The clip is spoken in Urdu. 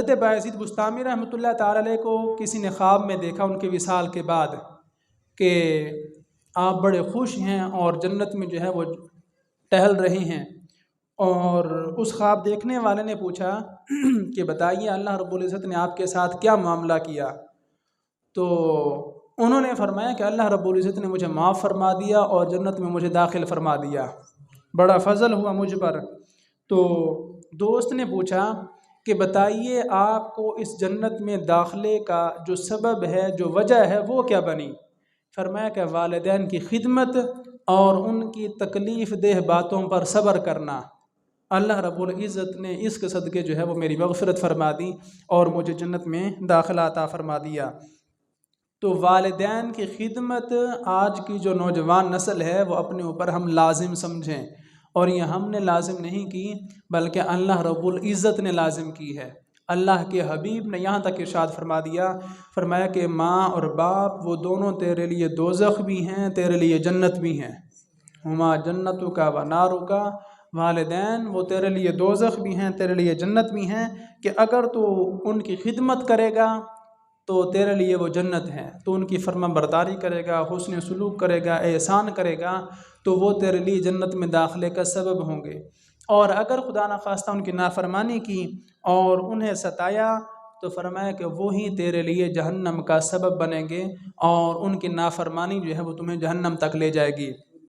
حضرت بایزید بستامی رحمۃ اللہ تعالی علیہ کو کسی نے خواب میں دیکھا ان کے وصال کے بعد کہ آپ بڑے خوش ہیں اور جنت میں جو ہے وہ ٹہل رہے ہیں، اور اس خواب دیکھنے والے نے پوچھا کہ بتائیے اللہ رب العزت نے آپ کے ساتھ کیا معاملہ کیا؟ تو انہوں نے فرمایا کہ اللہ رب العزت نے مجھے معاف فرما دیا اور جنت میں مجھے داخل فرما دیا، بڑا فضل ہوا مجھ پر۔ تو دوست نے پوچھا کہ بتائیے آپ کو اس جنت میں داخلے کا جو سبب ہے، جو وجہ ہے، وہ کیا بنی؟ فرمایا کہ والدین کی خدمت اور ان کی تکلیف دہ باتوں پر صبر کرنا۔ اللہ رب العزت نے اس کے صدقے جو ہے وہ میری مغفرت فرما دی اور مجھے جنت میں داخلہ عطا فرما دیا۔ تو والدین کی خدمت آج کی جو نوجوان نسل ہے وہ اپنے اوپر ہم لازم سمجھیں، اور یہ ہم نے لازم نہیں کی بلکہ اللہ رب العزت نے لازم کی ہے۔ اللہ کے حبیب نے یہاں تک ارشاد فرما دیا، فرمایا کہ ماں اور باپ وہ دونوں تیرے لیے دوزخ بھی ہیں، تیرے لیے جنت بھی ہیں۔ ہما جنتوں کا و ناروں کا، والدین وہ تیرے لیے دوزخ بھی ہیں، تیرے لیے جنت بھی ہیں، کہ اگر تو ان کی خدمت کرے گا تو تیرے لیے وہ جنت ہے، تو ان کی فرما برداری کرے گا، حسن سلوک کرے گا، احسان کرے گا، تو وہ تیرے لیے جنت میں داخلے کا سبب ہوں گے۔ اور اگر خدا نخواستہ ان کی نافرمانی کی اور انہیں ستایا تو فرمایا کہ وہی تیرے لیے جہنم کا سبب بنیں گے، اور ان کی نافرمانی جو ہے وہ تمہیں جہنم تک لے جائے گی۔